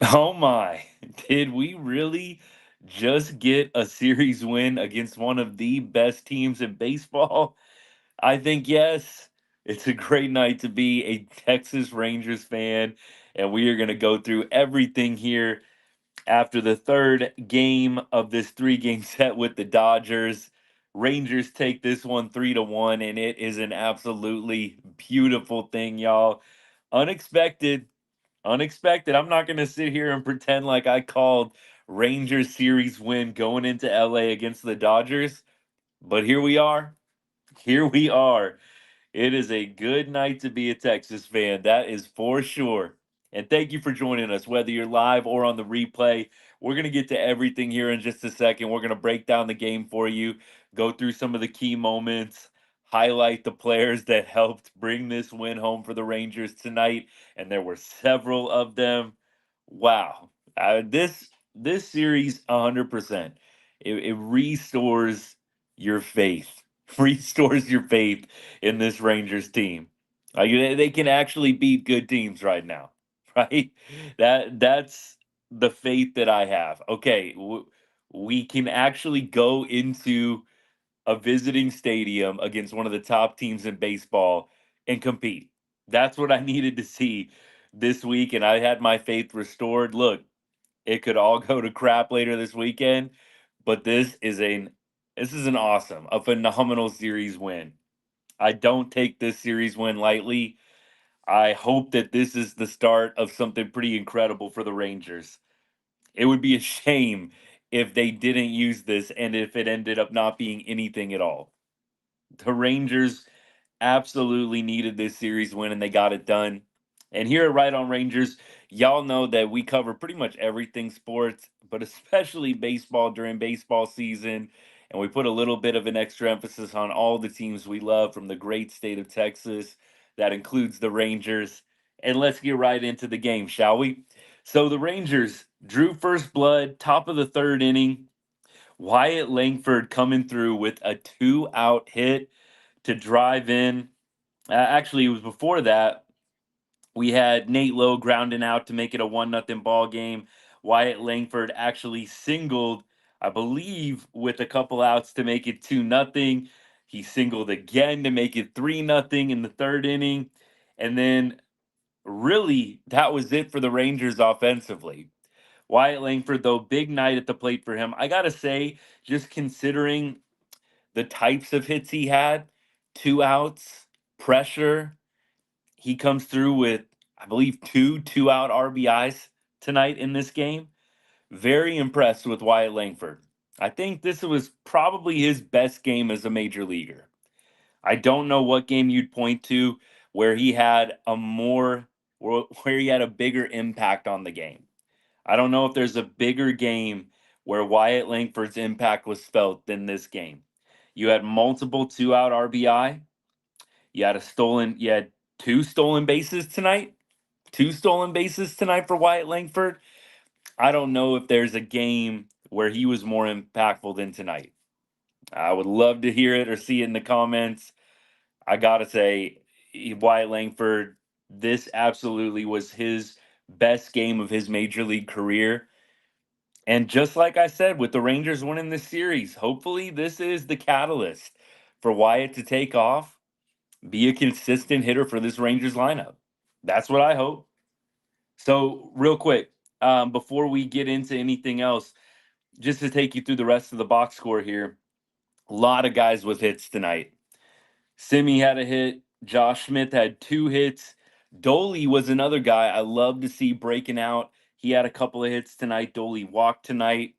Oh my, did we really just get a series win against one of the best teams in baseball? I think yes. It's a great night to be a Texas Rangers fan, and we are going to go through everything here after the third game of this three-game set with the Dodgers. Rangers take this one 3-1, and it is an absolutely beautiful thing, y'all. Unexpected, unexpected. I'm not going to sit here and pretend like I called Rangers series win going into LA against the Dodgers, but here we are. Here we are. It is a good night to be a Texas fan. That is for sure. And thank you for joining us, whether you're live or on the replay. We're going to get to everything here in just a second. We're going to break down the game for you, go through some of the key moments, highlight the players that helped bring this win home for the Rangers tonight. And there were several of them. Wow. This series 100%. It restores your faith. Restores your faith in this Rangers team. Like they can actually beat good teams right now, right? That's the faith that I have. Okay, we can actually go into a visiting stadium against one of the top teams in baseball and compete. That's what I needed to see this week, and I had my faith restored. Look, it could all go to crap later this weekend, but this is an awesome, a phenomenal series win. I don't take this series win lightly. I hope that this is the start of something pretty incredible for the Rangers. It would be a shame if they didn't use this and if it ended up not being anything at all. The Rangers absolutely needed this series win and they got it done. And here at Right on Rangers, y'all know that we cover pretty much everything sports, but especially baseball during baseball season. And we put a little bit of an extra emphasis on all the teams we love from the great state of Texas. That includes the Rangers. And let's get right into the game, shall we? So the Rangers drew first blood, top of the third inning. Wyatt Langford coming through with a 2-out hit to drive in. Actually, it was before that. We had Nate Lowe grounding out to make it a 1-0 ball game. Wyatt Langford actually singled, I believe, with a couple outs to make it 2-0. He singled again to make it 3-0 in the third inning. And then, really, that was it for the Rangers offensively. Wyatt Langford, though, big night at the plate for him. I got to say, just considering the types of hits he had, 2 outs, pressure, he comes through with, I believe, two-out RBIs tonight in this game. Very impressed with Wyatt Langford. I think this was probably his best game as a major leaguer. I don't know what game you'd point to where he had where he had a bigger impact on the game. I don't know if there's a bigger game where Wyatt Langford's impact was felt than this game. You had multiple 2-out RBI. You had two stolen bases tonight. Two stolen bases tonight for Wyatt Langford. I don't know if there's a game where he was more impactful than tonight. I would love to hear it or see it in the comments. I gotta say, Wyatt Langford, this absolutely was his best game of his major league career. And just like I said, with the Rangers winning this series, hopefully this is the catalyst for Wyatt to take off, be a consistent hitter for this Rangers lineup. That's what I hope. So, real quick, before we get into anything else, just to take you through the rest of the box score here, a lot of guys with hits tonight. Simi had a hit. Josh Smith had 2 hits. Doli was another guy I love to see breaking out. He had a couple of hits tonight. Doli walked tonight.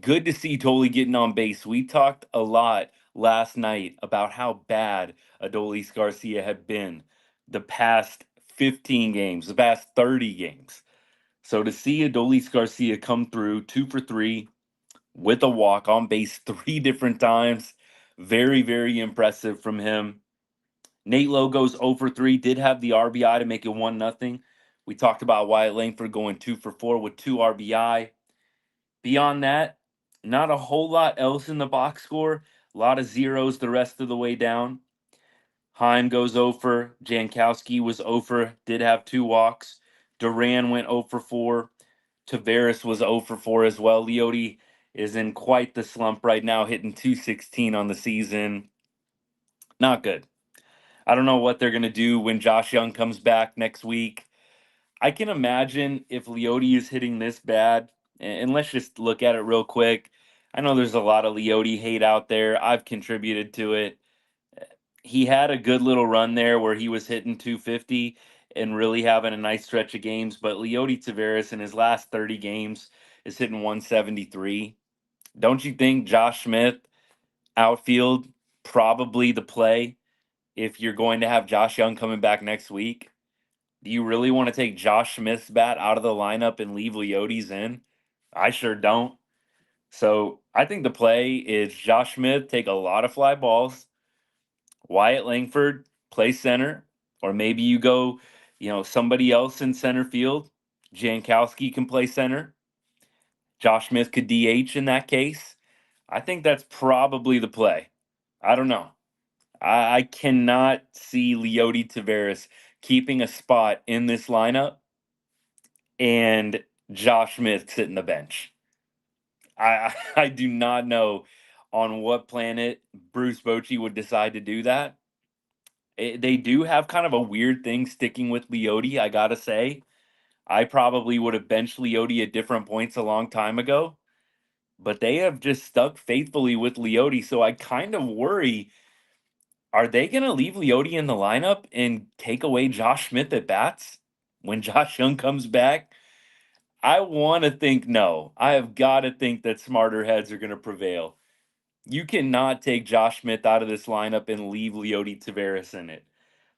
Good to see Doli getting on base. We talked a lot last night about how bad Adolis Garcia had been the past 15 games, the past 30 games. So to see Adolis Garcia come through 2 for 3 with a walk on base 3 different times, very, very impressive from him. Nate Lowe goes 0 for 3, did have the RBI to make it 1-0. We talked about Wyatt Langford going 2 for 4 with 2 RBI. Beyond that, not a whole lot else in the box score. A lot of zeros the rest of the way down. Heim goes over. Jankowski was over, did have 2 walks. Duran went 0 for 4. Tavares was 0 for 4 as well. Leote is in quite the slump right now, hitting 216 on the season. Not good. I don't know what they're going to do when Josh Young comes back next week. I can imagine if Leote is hitting this bad, and let's just look at it real quick. I know there's a lot of Leote hate out there. I've contributed to it. He had a good little run there where he was hitting 250 and really having a nice stretch of games, but Leote Tavares in his last 30 games is hitting 173. Don't you think Josh Smith outfield probably the play if you're going to have Josh Young coming back next week? Do you really want to take Josh Smith's bat out of the lineup and leave Leote's in? I sure don't. So I think the play is Josh Smith take a lot of fly balls, Wyatt Langford play center, or maybe you go, somebody else in center field. Jankowski can play center. Josh Smith could DH in that case. I think that's probably the play. I don't know. I cannot see Leote Tavares keeping a spot in this lineup and Josh Smith sitting the bench. I do not know on what planet Bruce Bochy would decide to do that. They do have kind of a weird thing sticking with Leote, I gotta say. I probably would have benched Leote at different points a long time ago, but they have just stuck faithfully with Leote. So I kind of worry, are they going to leave Leote in the lineup and take away Josh Smith at bats when Josh Young comes back? I want to think no. I have got to think that smarter heads are going to prevail. You cannot take Josh Smith out of this lineup and leave Leote Tavares in it.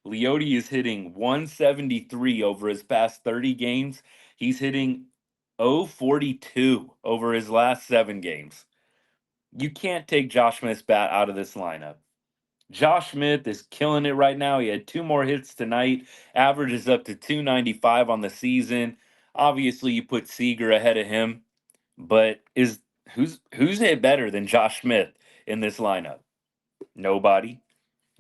Leote is hitting 173 over his past 30 games. He's hitting 042 over his last 7 games. You can't take Josh Smith's bat out of this lineup. Josh Smith is killing it right now. He had 2 more hits tonight. Average is up to 295 on the season. Obviously, you put Seager ahead of him, but who's hit better than Josh Smith in this lineup? Nobody.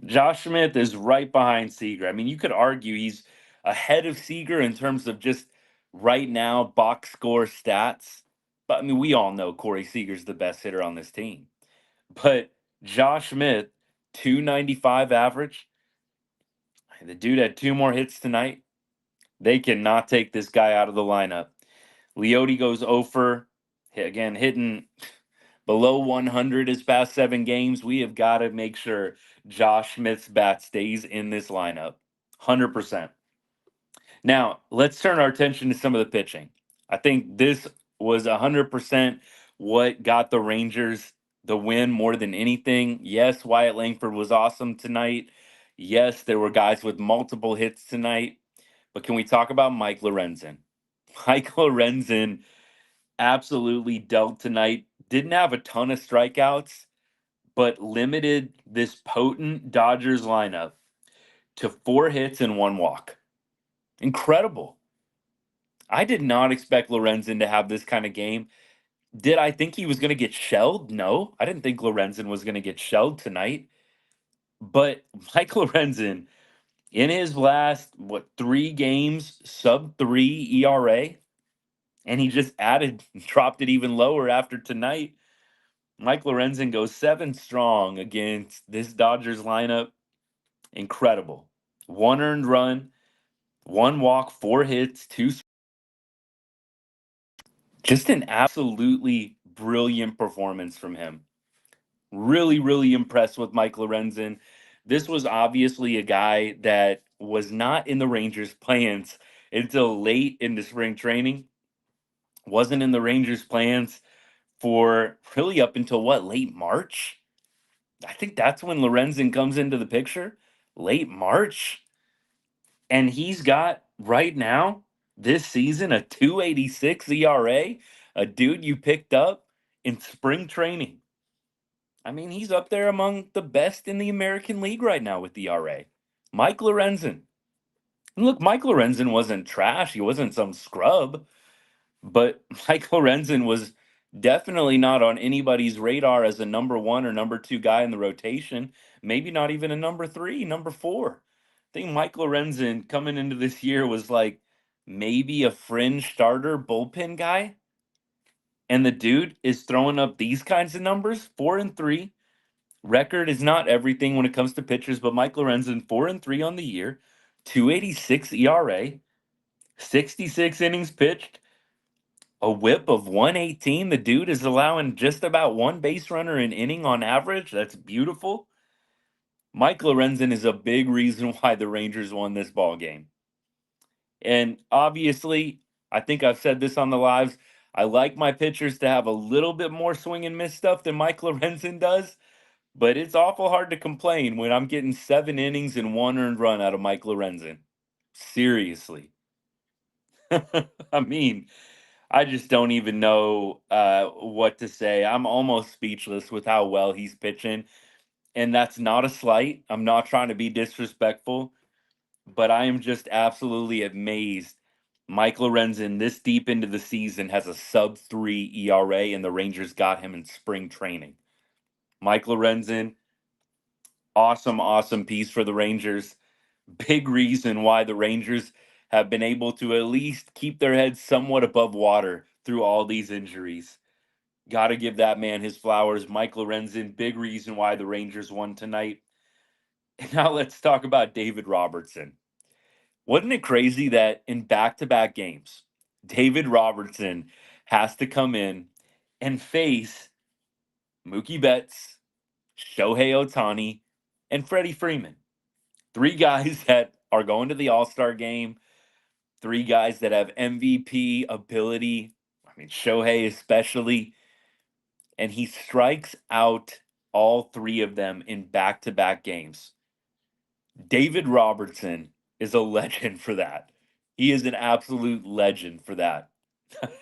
Josh Smith is right behind Seager. I mean, you could argue he's ahead of Seager in terms of just right now box score stats. But I mean, we all know Corey Seager's the best hitter on this team. But Josh Smith, 295 average. The dude had 2 more hits tonight. They cannot take this guy out of the lineup. Leote goes over, again, hitting below 100 his past 7 games. We have got to make sure Josh Smith's bat stays in this lineup. 100%. Now, let's turn our attention to some of the pitching. I think this was 100% what got the Rangers the win more than anything. Yes, Wyatt Langford was awesome tonight. Yes, there were guys with multiple hits tonight. But can we talk about Mike Lorenzen? Mike Lorenzen absolutely dealt tonight. Didn't have a ton of strikeouts, but limited this potent Dodgers lineup to 4 hits and 1 walk. Incredible. I did not expect Lorenzen to have this kind of game. Did I think he was going to get shelled? No, I didn't think Lorenzen was going to get shelled tonight. But Mike Lorenzen, in his last, 3 games, sub 3 ERA, and he just dropped it even lower after tonight. Mike Lorenzen goes 7 strong against this Dodgers lineup. Incredible. 1 earned run, 1 walk, 4 hits, 2. Just an absolutely brilliant performance from him. Really, really impressed with Mike Lorenzen. This was obviously a guy that was not in the Rangers' plans until late into spring training. Wasn't in the Rangers' plans for really up until late March? I think that's when Lorenzen comes into the picture, late March. And he's got right now, this season, a 286 ERA, a dude you picked up in spring training. I mean, he's up there among the best in the American League right now with ERA. Mike Lorenzen. And look, Mike Lorenzen wasn't trash. He wasn't some scrub. But Mike Lorenzen was definitely not on anybody's radar as a number 1 or number 2 guy in the rotation. Maybe not even a number 3, number 4. I think Mike Lorenzen coming into this year was like maybe a fringe starter bullpen guy, and the dude is throwing up these kinds of numbers. 4-3. Record is not everything when it comes to pitchers, but Mike Lorenzen 4-3 on the year, 286 ERA, 66 innings pitched, a whip of 118. The dude is allowing just about one base runner an inning on average. That's beautiful. Mike Lorenzen is a big reason why the Rangers won this ball game. And obviously, I think I've said this on the lives. I like my pitchers to have a little bit more swing and miss stuff than Mike Lorenzen does, but it's awful hard to complain when I'm getting 7 innings and 1 earned run out of Mike Lorenzen. Seriously. I mean, I just don't even know what to say. I'm almost speechless with how well he's pitching. And that's not a slight. I'm not trying to be disrespectful, but I am just absolutely amazed. Mike Lorenzen, this deep into the season, has a sub 3 ERA, and the Rangers got him in spring training. Mike Lorenzen, awesome, awesome piece for the Rangers. Big reason why the Rangers have been able to at least keep their heads somewhat above water through all these injuries. Got to give that man his flowers. Mike Lorenzen, big reason why the Rangers won tonight. And now let's talk about David Robertson. Wasn't it crazy that in back to back games, David Robertson has to come in and face Mookie Betts, Shohei Ohtani, and Freddie Freeman? Three guys that are going to the All Star game, three guys that have MVP ability. I mean, Shohei especially. And he strikes out all three of them in back to back games. David Robertson is a legend for that. He is an absolute legend for that.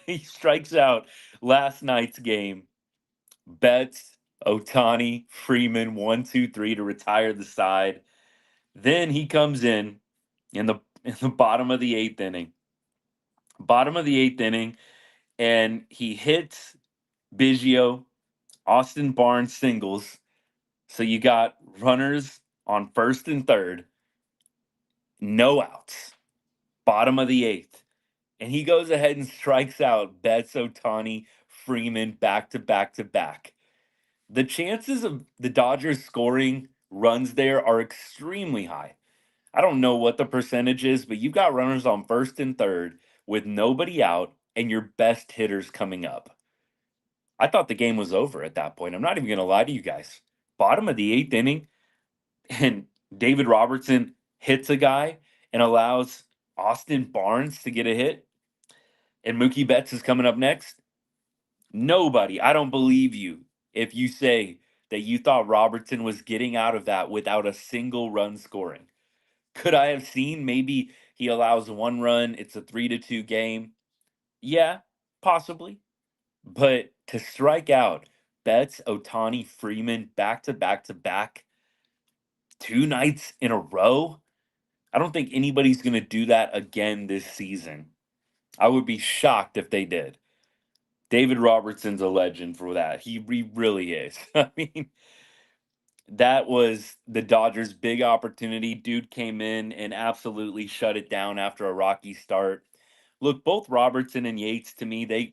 He strikes out last night's game. Betts, Otani, Freeman, 1, 2, 3 to retire the side. Then he comes in the bottom of the eighth inning. Bottom of the eighth inning, and he hits Biggio, Austin Barnes singles. So you got runners on first and third, no outs, bottom of the eighth. And he goes ahead and strikes out Betts, Otani, Freeman back to back to back. The chances of the Dodgers scoring runs there are extremely high. I don't know what the percentage is, but you've got runners on first and third with nobody out and your best hitters coming up. I thought the game was over at that point. I'm not even going to lie to you guys. Bottom of the eighth inning, and David Robertson hits a guy and allows Austin Barnes to get a hit, and Mookie Betts is coming up next. Nobody, I don't believe you if you say that you thought Robertson was getting out of that without a single run scoring. Could I have seen maybe he allows 1 run? It's a 3-2 game. Yeah, possibly. But to strike out Betts, Otani, Freeman back to back to back 2 nights in a row, I don't think anybody's going to do that again this season. I would be shocked if they did. David Robertson's a legend for that. He really is. I mean, that was the Dodgers' big opportunity. Dude came in and absolutely shut it down after a rocky start. Look, both Robertson and Yates to me, they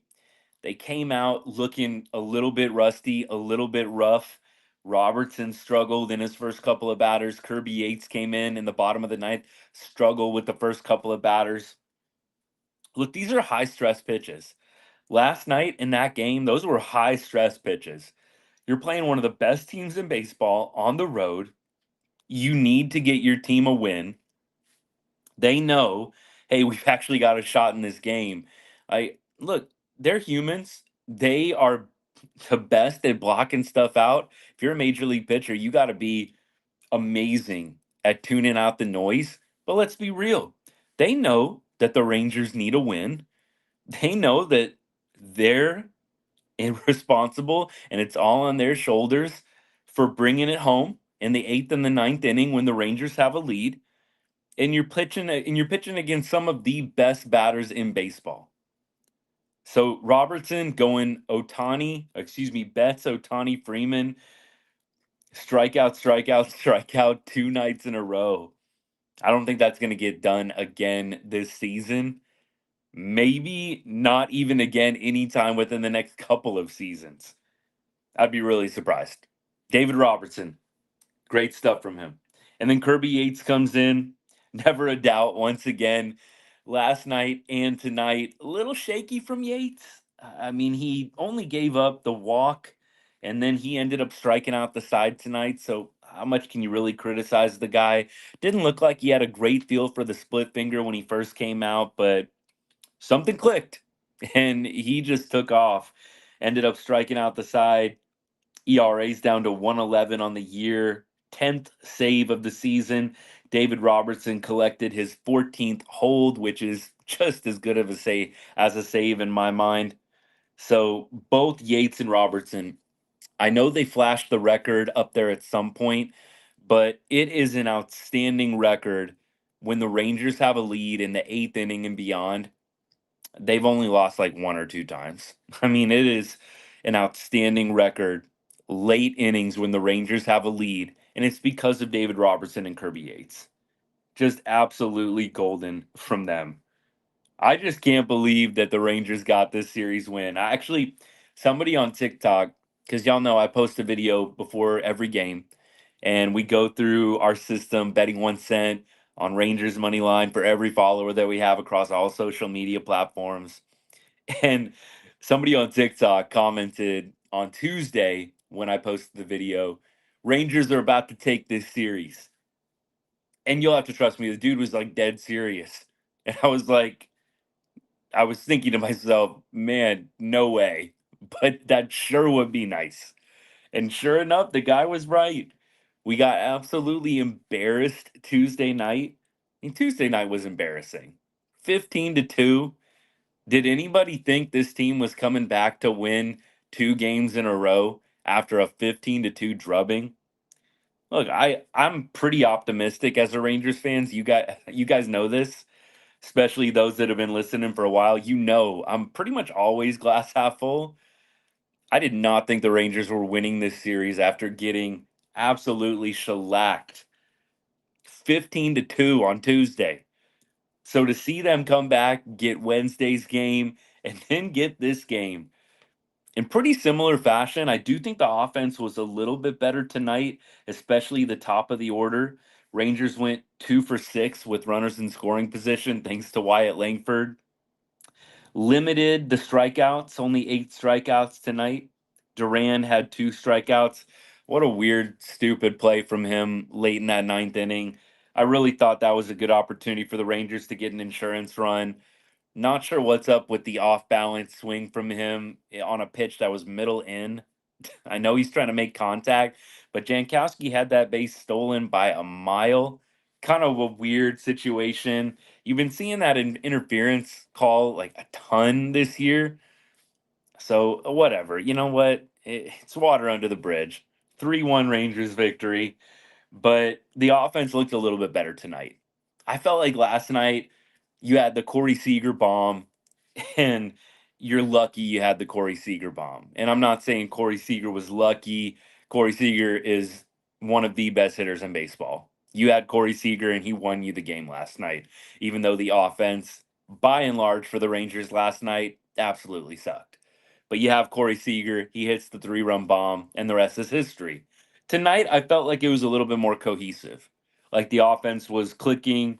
came out looking a little bit rusty, a little bit rough. Robertson struggled in his first couple of batters. Kirby Yates came in the bottom of the ninth, struggled with the first couple of batters. Look, these are high stress pitches. Last night in that game, those were high stress pitches. You're playing one of the best teams in baseball on the road. You need to get your team a win. They know, hey, we've actually got a shot in this game. I look, they're humans. They are the best at blocking stuff out. If you're a major league pitcher, you got to be amazing at tuning out the noise. But let's be real. They know that the Rangers need a win. They know that they're irresponsible and it's all on their shoulders for bringing it home in the eighth and the ninth inning when the Rangers have a lead. And you're pitching against some of the best batters in baseball. So Robertson going Betts, Otani, Freeman, strikeout, strikeout, strikeout 2 nights in a row. I don't think that's going to get done again this season. Maybe not even again anytime within the next couple of seasons. I'd be really surprised. David Robertson, great stuff from him. And then Kirby Yates comes in, never a doubt once again. Last night and tonight, a little shaky from Yates. I mean, he only gave up the walk and then he ended up striking out the side tonight. So, how much can you really criticize the guy? Didn't look like he had a great feel for the split finger when he first came out, but something clicked and he just took off. Ended up striking out the side. ERA's down to 111 on the year, 10th save of the season. David Robertson collected his 14th hold, which is just as good of a save as a save in my mind. So both Yates and Robertson, I know they flashed the record up there at some point, but it is an outstanding record when the Rangers have a lead in the eighth inning and beyond. They've only lost like one or two times. I mean, it is an outstanding record late innings when the Rangers have a lead, and it's because of David Robertson and Kirby Yates. Just absolutely golden from them. I just can't believe that the Rangers got this series win. I actually, somebody on TikTok, because y'all know I post a video before every game, and we go through our system, betting 1 cent on Rangers money line for every follower that we have across all social media platforms. And somebody on TikTok commented on Tuesday when I posted the video, Rangers are about to take this series. And you'll have to trust me, the dude was like dead serious. And I was thinking to myself, man, no way. But that sure would be nice. And sure enough, the guy was right. We got absolutely embarrassed Tuesday night. I mean, Tuesday night was embarrassing. 15-2. Did anybody think this team was coming back to win 2 games in a row after a 15-2 drubbing? Look, I'm pretty optimistic as a Rangers fans. You guys know this, especially those that have been listening for a while. You know, I'm pretty much always glass half full. I did not think the Rangers were winning this series after getting absolutely shellacked 15-2 on Tuesday. So to see them come back, get Wednesday's game, and then get this game in pretty similar fashion, I do think the offense was a little bit better tonight, especially the top of the order. Rangers went 2 for 6 with runners in scoring position, thanks to Wyatt Langford. Limited the strikeouts, only 8 strikeouts tonight. Duran had 2 strikeouts. What a weird, stupid play from him late in that ninth inning. I really thought that was a good opportunity for the Rangers to get an insurance run. Not sure what's up with the off balance swing from him on a pitch that was middle in. I know he's trying to make contact, but Jankowski had that base stolen by a mile. Kind of a weird situation. You've been seeing that interference call like a ton this year. So, whatever. You know what? It's water under the bridge. 3-1 Rangers victory, but the offense looked a little bit better tonight. I felt like last night you had the Corey Seager bomb, and you're lucky you had the Corey Seager bomb. And I'm not saying Corey Seager was lucky. Corey Seager is one of the best hitters in baseball. You had Corey Seager, and he won you the game last night, even though the offense, by and large, for the Rangers last night, absolutely sucked. But you have Corey Seager, he hits the 3-run bomb, and the rest is history. Tonight, I felt like it was a little bit more cohesive. Like the offense was clicking,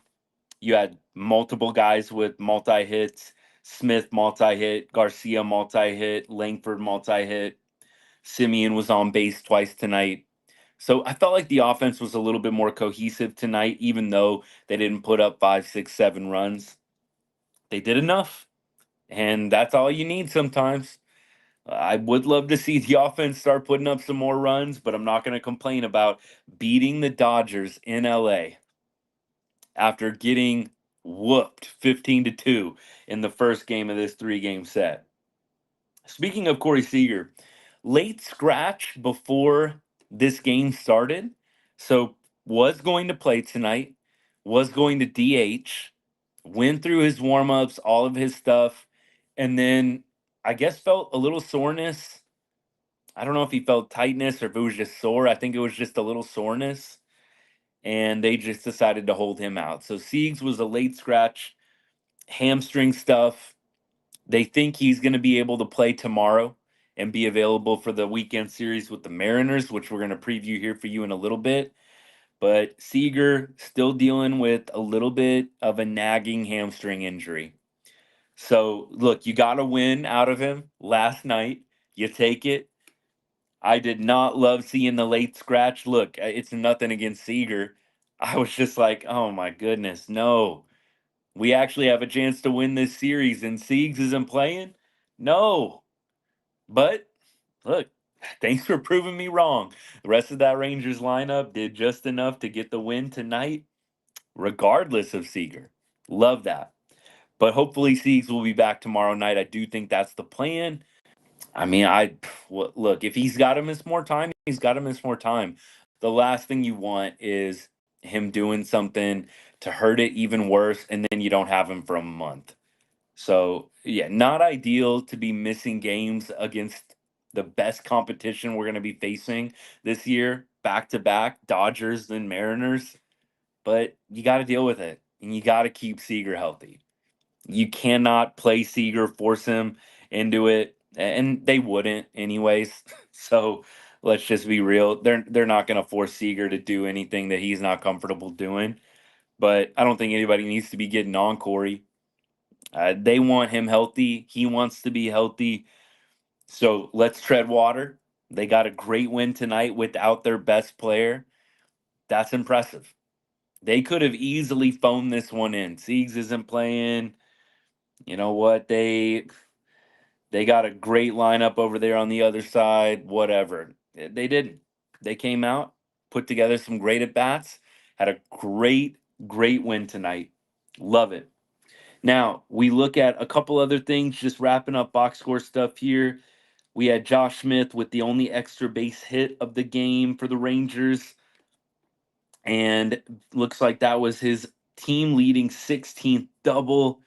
you had multiple guys with multi hits. Smith multi hit, Garcia multi hit, Langford multi hit. Simeon was on base twice tonight. So I felt like the offense was a little bit more cohesive tonight, even though they didn't put up 5, 6, 7 runs. They did enough. And that's all you need sometimes. I would love to see the offense start putting up some more runs, but I'm not going to complain about beating the Dodgers in LA after getting whooped 15-2 in the first game of this 3 game set. Speaking of Corey Seager, late scratch before this game started. So was going to play tonight, was going to DH, went through his warm-ups, all of his stuff, and then I guess felt a little soreness. I don't know if he felt tightness or if it was just sore. I think it was just a little soreness. And they just decided to hold him out. So Siegs was a late scratch, hamstring stuff. They think he's going to be able to play tomorrow and be available for the weekend series with the Mariners, which we're going to preview here for you in a little bit. But Seager still dealing with a little bit of a nagging hamstring injury. So, look, you got a win out of him last night. You take it. I did not love seeing the late scratch. Look, it's nothing against Seager. I was just like, oh my goodness, no. We actually have a chance to win this series, and Siegs isn't playing? No. But look, thanks for proving me wrong. The rest of that Rangers lineup did just enough to get the win tonight, regardless of Seager. Love that. But hopefully Siegs will be back tomorrow night. I do think that's the plan. I mean, look, if he's got to miss more time, he's got to miss more time. The last thing you want is him doing something to hurt it even worse, and then you don't have him for a month. So, yeah, not ideal to be missing games against the best competition we're going to be facing this year, back to back, Dodgers and Mariners. But you got to deal with it, and you got to keep Seager healthy. You cannot play Seager, force him into it, and they wouldn't anyways. So let's just be real. They're not going to force Seager to do anything that he's not comfortable doing. But I don't think anybody needs to be getting on Corey. They want him healthy. He wants to be healthy. So let's tread water. They got a great win tonight without their best player. That's impressive. They could have easily phoned this one in. Siegs isn't playing. You know what? They got a great lineup over there on the other side, whatever. They didn't. They came out, put together some great at bats, had a great win tonight. Love it. Now, we look at a couple other things, just wrapping up box score stuff here. We had Josh Smith with the only extra base hit of the game for the Rangers. And looks like that was his team leading 16th double.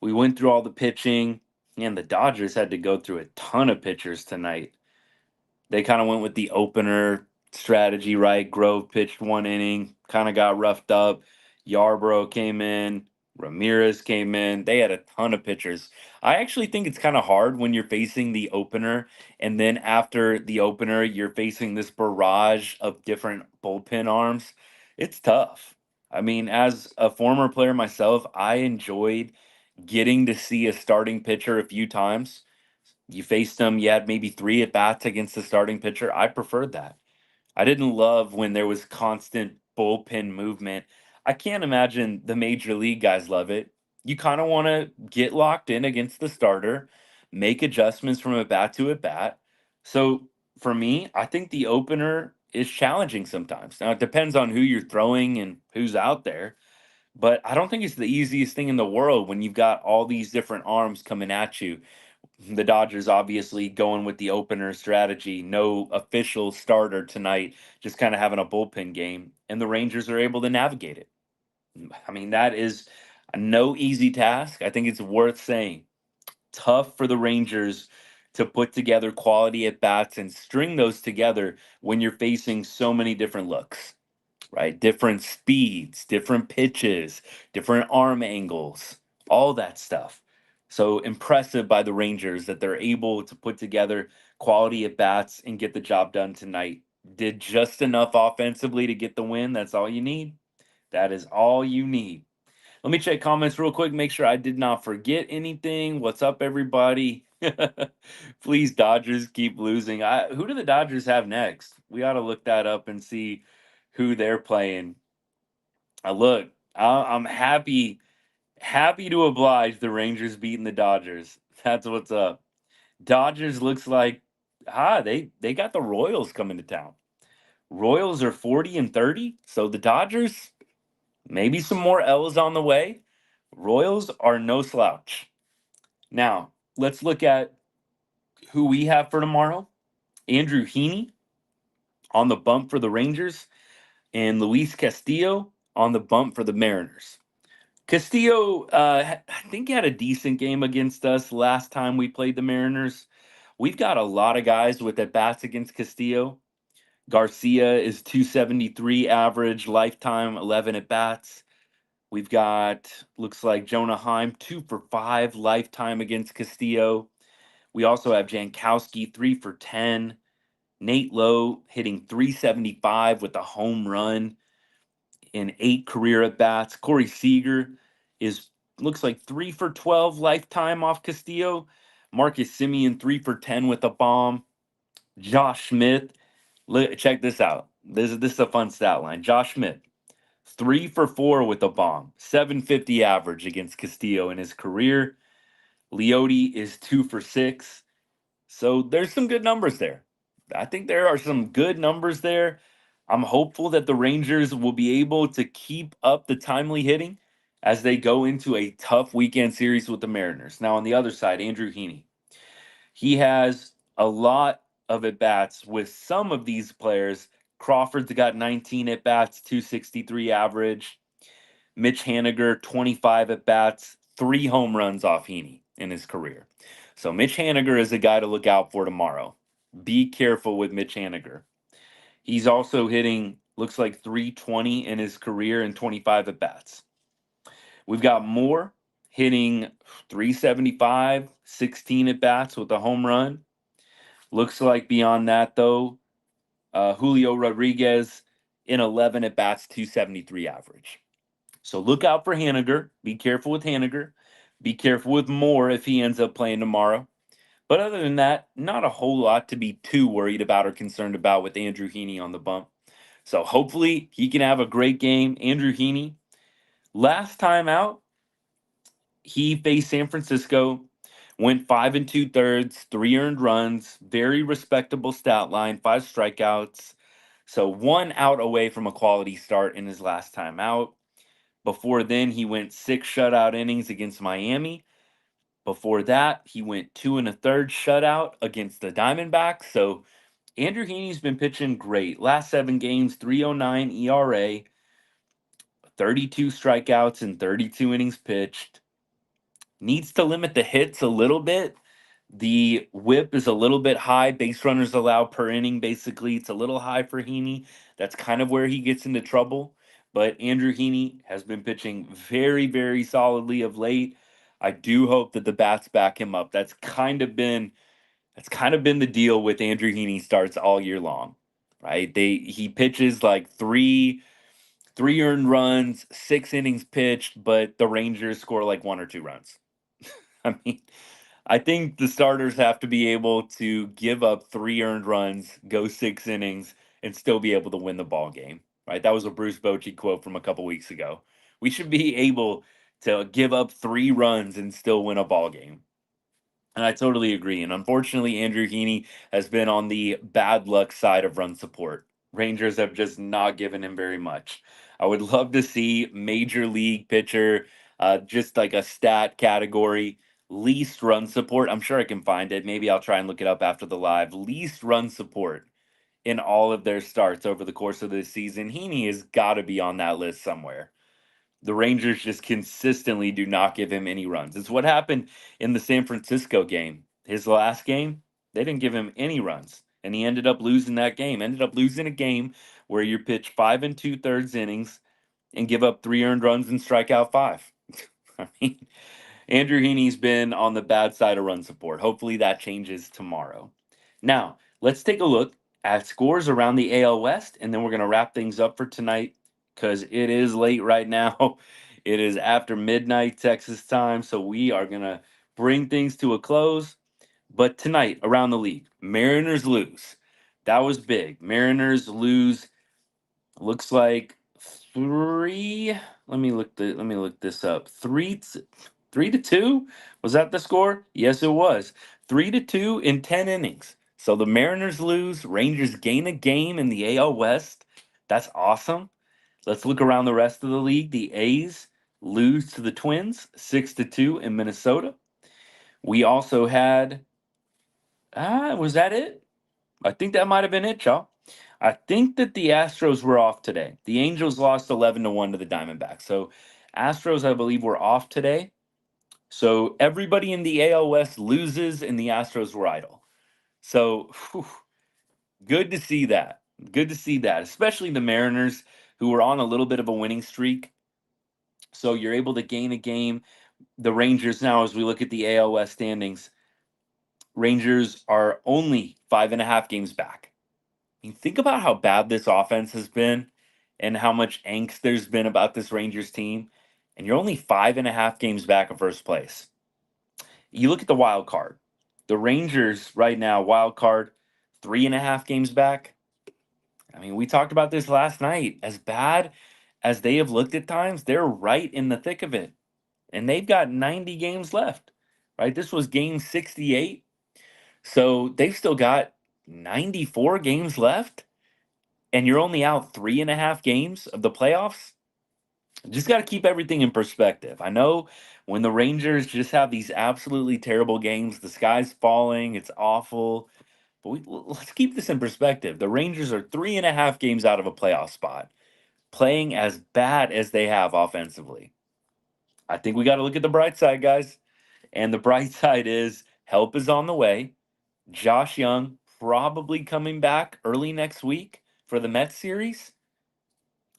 We went through all the pitching, and the Dodgers had to go through a ton of pitchers tonight. They kind of went with the opener strategy, right? Grove pitched 1 inning, kind of got roughed up. Yarbrough came in, Ramirez came in. They had a ton of pitchers. I actually think it's kind of hard when you're facing the opener, and then after the opener, you're facing this barrage of different bullpen arms. It's tough. I mean, as a former player myself, I enjoyed getting to see a starting pitcher a few times. You faced them, you had maybe three at bats against the starting pitcher. I preferred that. I didn't love when there was constant bullpen movement. I can't imagine the major league guys love it. You kind of want to get locked in against the starter, make adjustments from a bat to a bat. So for me, I think the opener is challenging sometimes. Now it depends on who you're throwing and who's out there, but I don't think it's the easiest thing in the world when you've got all these different arms coming at you. The Dodgers obviously going with the opener strategy, no official starter tonight, just kind of having a bullpen game, and the Rangers are able to navigate it. I mean, that is no easy task. I think it's worth saying. Tough for the Rangers to put together quality at bats and string those together when you're facing so many different looks, right? Different speeds, different pitches, different arm angles, all that stuff. So impressive by the Rangers that they're able to put together quality at bats and get the job done tonight. Did just enough offensively to get the win. That's all you need. That is all you need. Let me check comments real quick, make sure I did not forget anything. What's up, everybody? Please, Dodgers keep losing. Who do the Dodgers have next? We ought to look that up and see who they're playing. Look, I'm happy to oblige the Rangers beating the Dodgers. That's what's up. Dodgers looks like they got the Royals coming to town. Royals are 40-30, so the Dodgers maybe some more L's on the way. Royals are no slouch. Now, let's look at who we have for tomorrow. Andrew Heaney on the bump for the Rangers and Luis Castillo on the bump for the Mariners. Castillo, I think he had a decent game against us last time we played the Mariners. We've got a lot of guys with at bats against Castillo. Garcia is 273 average, lifetime 11 at bats. We've got, looks like Jonah Heim, 2 for 5 lifetime against Castillo. We also have Jankowski, 3 for 10. Nate Lowe hitting 375 with a home run in 8 career at bats. Corey Seager is, looks like 3 for 12 lifetime off Castillo. Marcus Simeon, 3 for 10 with a bomb. Josh Smith, check this out. This is a fun stat line. Josh Smith, 3 for 4 with a bomb, 750 average against Castillo in his career. Leote is 2 for 6. So there's some good numbers there. I think there are some good numbers there. I'm hopeful that the Rangers will be able to keep up the timely hitting as they go into a tough weekend series with the Mariners. Now, on the other side, Andrew Heaney. He has a lot of at bats with some of these players. Crawford's got 19 at bats, 263 average. Mitch Haniger, 25 at bats, 3 home runs off Heaney in his career. So Mitch Haniger is a guy to look out for tomorrow. Be careful with Mitch Haniger. He's also hitting, looks like 320 in his career and 25 at bats. We've got Moore hitting 375, 16 at bats with a home run. Looks like beyond that, though, Julio Rodriguez in 11 at bats, 273 average. So look out for Haniger. Be careful with Haniger. Be careful with Moore if he ends up playing tomorrow. But other than that, not a whole lot to be too worried about or concerned about with Andrew Heaney on the bump. So hopefully he can have a great game. Andrew Heaney, last time out, he faced San Francisco, went 5 2/3, 3 earned runs, very respectable stat line, 5 strikeouts. So 1 out away from a quality start in his last time out. Before then, he went 6 shutout innings against Miami. Before that, he went 2 1/3 shutout against the Diamondbacks. So Andrew Heaney's been pitching great. Last 7 games, 309 ERA, 32 strikeouts and 32 innings pitched. Needs to limit the hits a little bit. The whip is a little bit high. Base runners allowed per inning, basically. It's a little high for Heaney. That's kind of where he gets into trouble. But Andrew Heaney has been pitching very, very solidly of late. I do hope that the bats back him up. That's kind of been the deal with Andrew Heaney starts all year long. Right? He pitches like three earned runs, 6 innings pitched, but the Rangers score like 1 or 2 runs. I mean, I think the starters have to be able to give up 3 earned runs, go 6 innings, and still be able to win the ball game. Right? That was a Bruce Bochy quote from a couple weeks ago. We should be able to give up 3 runs and still win a ball game. And I totally agree. And unfortunately, Andrew Heaney has been on the bad luck side of run support. Rangers have just not given him very much. I would love to see major league pitcher, just like a stat category, least run support. I'm sure I can find it. Maybe I'll try and look it up after the live. Least run support in all of their starts over the course of this season. Heaney has got to be on that list somewhere. The Rangers just consistently do not give him any runs. It's what happened in the San Francisco game. His last game, they didn't give him any runs, and he ended up losing that game. Ended up losing a game where you pitch 5 2/3 innings and give up 3 earned runs and strike out five. I mean, Andrew Heaney's been on the bad side of run support. Hopefully that changes tomorrow. Now, let's take a look at scores around the AL West, and then we're going to wrap things up for tonight because it is late right now. It is after midnight Texas time, so we are going to bring things to a close. But tonight, around the league, Mariners lose. That was big. Mariners lose. Looks like three. Let me look this up. 3-2. Was that the score? Yes, it was. 3-2 in 10 innings. So the Mariners lose. Rangers gain a game in the AL West. That's awesome. Let's look around the rest of the league. The A's lose to the Twins 6-2 in Minnesota. We also had. Was that it? I think that might have been it, y'all. I think that the Astros were off today. The Angels lost 11-1 to the Diamondbacks. So Astros, I believe, were off today. So everybody in the AL West loses and the Astros were idle. So good to see that. Good to see that, especially the Mariners, who were on a little bit of a winning streak. So you're able to gain a game. The Rangers now, as we look at the AL West standings, Rangers are only 5.5 games back. I mean, think about how bad this offense has been and how much angst there's been about this Rangers team. And you're only 5.5 games back of first place. You look at the wild card. The Rangers right now, wild card, 3.5 games back. I mean, we talked about this last night. As bad as they have looked at times, they're right in the thick of it. And they've got 90 games left, right? This was game 68. So they've still got 94 games left. And you're only out 3.5 games of the playoffs. Just got to keep everything in perspective. I know when the Rangers just have these absolutely terrible games, the sky's falling, it's awful. But let's keep this in perspective. The Rangers are 3.5 games out of a playoff spot, playing as bad as they have offensively. I think we got to look at the bright side, guys. And the bright side is help is on the way. Josh Young probably coming back early next week for the Mets series.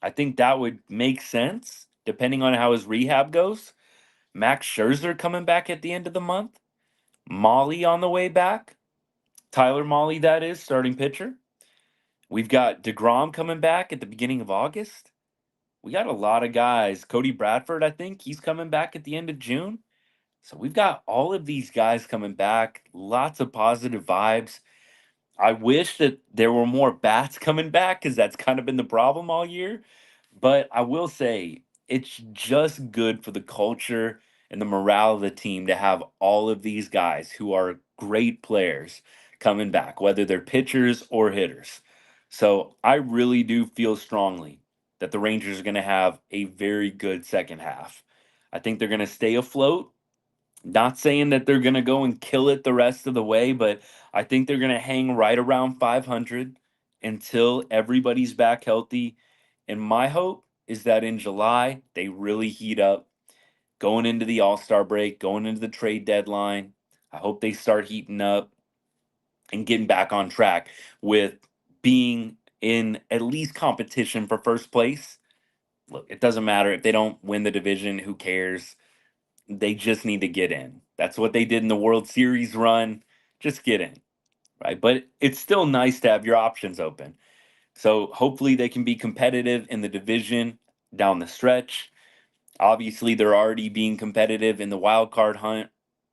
I think that would make sense depending on how his rehab goes. Max Scherzer coming back at the end of the month. Molly on the way back. Tyler Molly, that is, starting pitcher. We've got DeGrom coming back at the beginning of August. We got a lot of guys. Cody Bradford, I think he's coming back at the end of June. So we've got all of these guys coming back. Lots of positive vibes. I wish that there were more bats coming back because that's kind of been the problem all year. But I will say it's just good for the culture and the morale of the team to have all of these guys who are great players coming back, whether they're pitchers or hitters. So I really do feel strongly that the Rangers are going to have a very good second half. I think they're going to stay afloat. Not saying that they're going to go and kill it the rest of the way, but I think they're going to hang right around 500 until everybody's back healthy. And my hope is that in July, they really heat up going into the All Star break, going into the trade deadline. I hope they start heating up and getting back on track with being in at least competition for first place. Look, it doesn't matter if they don't win the division, who cares? They just need to get in. That's what they did in the World Series run. Just get in, right? But it's still nice to have your options open. So hopefully they can be competitive in the division down the stretch. Obviously, they're already being competitive in the wild card hunt.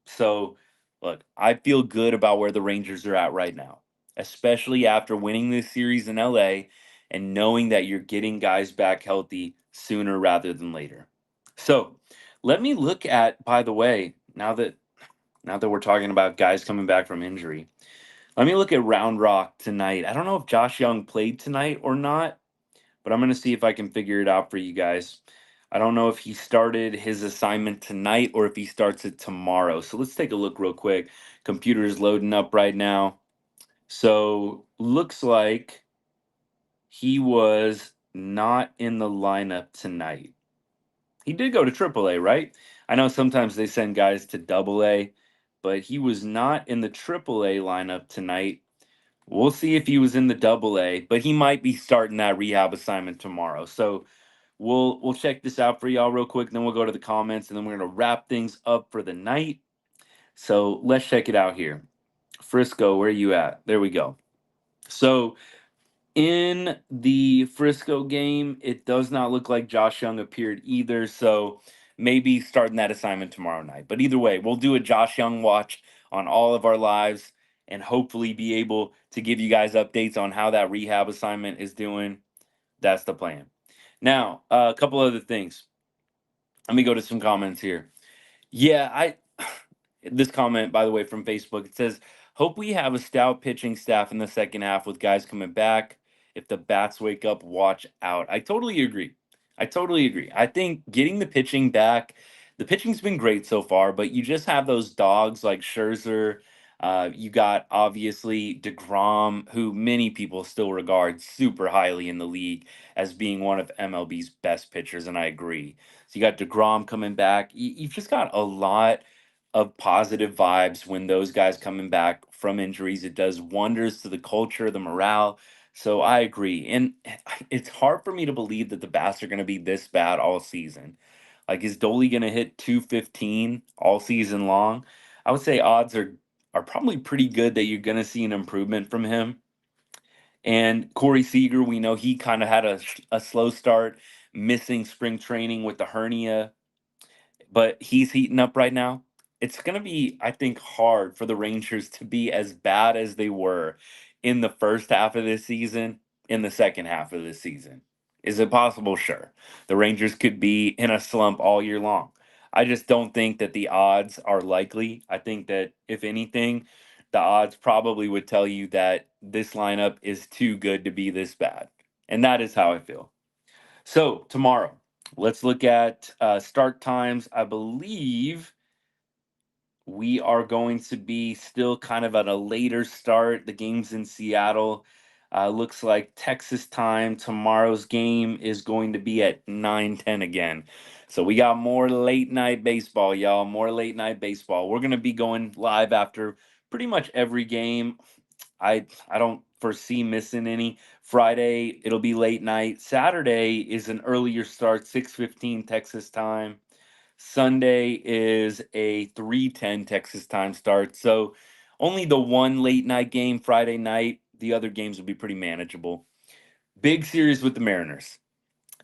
So, look, I feel good about where the Rangers are at right now, especially after winning this series in LA and knowing that you're getting guys back healthy sooner rather than later. So, let me look at, by the way, now that we're talking about guys coming back from injury, let me look at Round Rock tonight. I don't know if Josh Young played tonight or not, but I'm going to see if I can figure it out for you guys. I don't know if he started his assignment tonight or if he starts it tomorrow. So let's take a look real quick. Computer is loading up right now. So looks like he was not in the lineup tonight. He did go to AAA, right? I know sometimes they send guys to AA, but he was not in the AAA lineup tonight. We'll see if he was in the AA, but he might be starting that rehab assignment tomorrow. So we'll check this out for y'all real quick, then we'll go to the comments, and then we're gonna wrap things up for the night. So let's check it out here. Frisco, where are you at? There we go. So in the Frisco game, it does not look like Josh Young appeared either. So maybe starting that assignment tomorrow night. But either way, we'll do a Josh Young watch on all of our lives and hopefully be able to give you guys updates on how that rehab assignment is doing. That's the plan. Now, a couple other things. Let me go to some comments here. Yeah, I this comment, by the way, from Facebook, it says, "Hope we have a stout pitching staff in the second half with guys coming back. If the bats wake up, watch out." I totally agree. I totally agree. I think getting the pitching back, the pitching's been great so far, but you just have those dogs like Scherzer. You got obviously DeGrom, who many people still regard super highly in the league as being one of MLB's best pitchers, and I agree. So you got DeGrom coming back. You've just got a lot of positive vibes when those guys coming back from injuries. It does wonders to the culture, the morale. So I agree. And it's hard for me to believe that the Bats are going to be this bad all season. Like, is Doli going to hit 215 all season long? I would say odds are probably pretty good that you're going to see an improvement from him. And Corey Seager, we know he kind of had a slow start, missing spring training with the hernia, but he's heating up right now. It's going to be, I think, hard for the Rangers to be as bad as they were in the first half of this season in the second half of this season. Is it possible? Sure. The Rangers could be in a slump all year long. I just don't think that the odds are likely. I think that, if anything, the odds probably would tell you that this lineup is too good to be this bad. And that is how I feel. So, tomorrow, let's look at start times. I believe we are going to be still kind of at a later start. The game's in Seattle. Looks like Texas time. Tomorrow's game is going to be at 9:10 again. So we got more late night baseball, y'all. More late night baseball. We're going to be going live after pretty much every game. I don't foresee missing any. Friday, it'll be late night. Saturday is an earlier start, 6:15 Texas time. Sunday is a 3:10 Texas time start. So only the one late night game Friday night. The other games will be pretty manageable. Big series with the Mariners.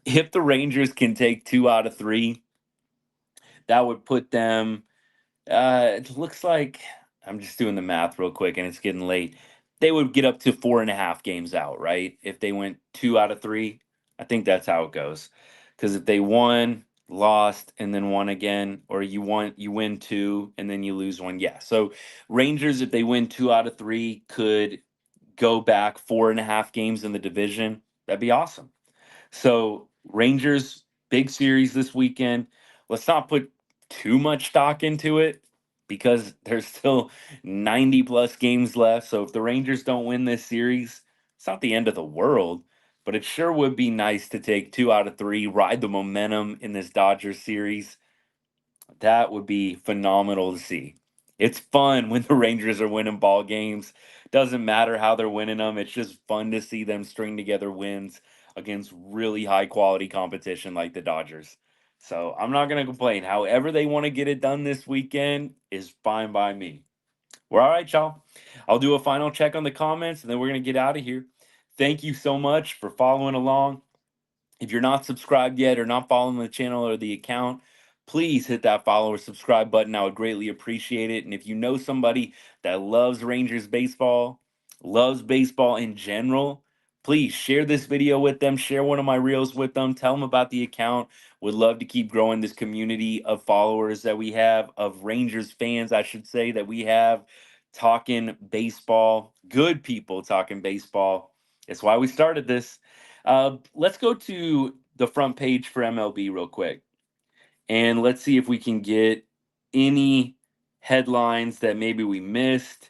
If the Rangers can take 2 out of 3, that would put them it looks like, I'm just doing the math real quick and it's getting late. They would get up to 4.5 games out, right? If they went 2 out of 3. I think that's how it goes. Because if they won, lost, and then won again, or you win two and then you lose one. Yeah. So Rangers, if they win 2 out of 3, could go back 4.5 games in the division. That'd be awesome. So Rangers, big series this weekend. Let's not put too much stock into it because there's still 90 plus games left. So if the Rangers don't win this series, it's not the end of the world, but it sure would be nice to take 2 out of 3, ride the momentum in this Dodgers series. That would be phenomenal to see. It's fun when the Rangers are winning ball games. Doesn't matter how they're winning them. It's just fun to see them string together wins against really high quality competition like the Dodgers. So I'm not going to complain. However, they want to get it done this weekend is fine by me. We're all right, y'all. I'll do a final check on the comments and then we're going to get out of here. Thank you so much for following along. If you're not subscribed yet or not following the channel or the account, please hit that follow or subscribe button. I would greatly appreciate it. And if you know somebody that loves Rangers baseball, loves baseball in general, please share this video with them, share one of my reels with them, tell them about the account. Would love to keep growing this community of followers that we have, of Rangers fans, I should say, that we have talking baseball, good people talking baseball. That's why we started this. Let's go to the front page for MLB real quick, and let's see if we can get any headlines that maybe we missed.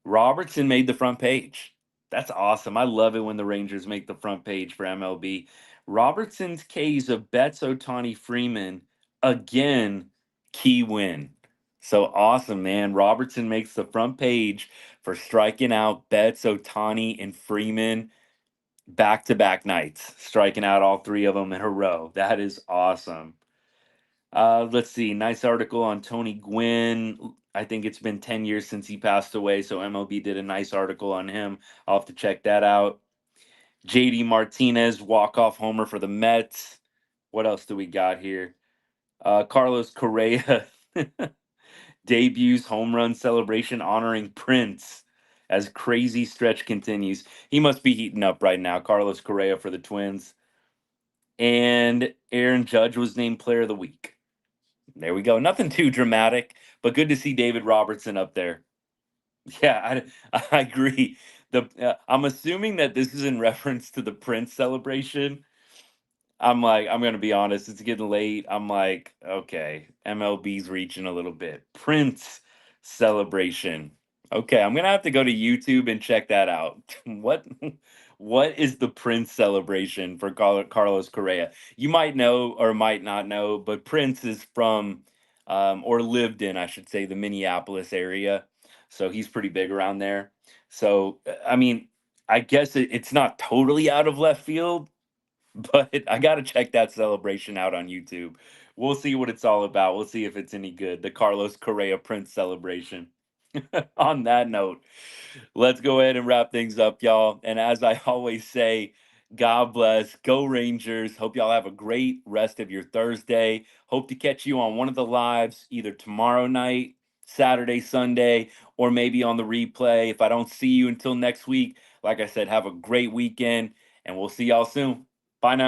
Robertson made the front page. That's awesome. I love it when the Rangers make the front page for MLB. Robertson's K's of Betts, Otani, Freeman again, key win. So awesome, man. Robertson makes the front page for striking out Betts, Otani, and Freeman back-to-back nights, striking out all three of them in a row. That is awesome. Let's see. Nice article on Tony Gwynn. I think it's been 10 years since he passed away, so MLB did a nice article on him. I'll have to check that out. JD Martinez, walk-off homer for the Mets. What else do we got here? Carlos Correa debuts home run celebration honoring Prince as crazy stretch continues. He must be heating up right now. Carlos Correa for the Twins. And Aaron Judge was named Player of the Week. There we go. Nothing too dramatic, but good to see David Robertson up there. Yeah, I agree. I'm assuming that this is in reference to the Prince celebration. I'm gonna be honest, it's getting late. I'm like, okay, MLB's reaching a little bit. Prince celebration. Okay, I'm gonna have to go to YouTube and check that out. What is the Prince celebration for Carlos Correa? You might know or might not know, but Prince is from or lived in, I should say, the Minneapolis area. So he's pretty big around there. So I mean, I guess it's not totally out of left field, but I got to check that celebration out on YouTube. We'll see what it's all about. We'll see if it's any good. The Carlos Correa Prince celebration. On that note, let's go ahead and wrap things up, y'all. And as I always say, God bless. Go Rangers. Hope y'all have a great rest of your Thursday. Hope to catch you on one of the lives either tomorrow night, Saturday, Sunday, or maybe on the replay. If I don't see you until next week, like I said, have a great weekend and we'll see y'all soon. Bye now.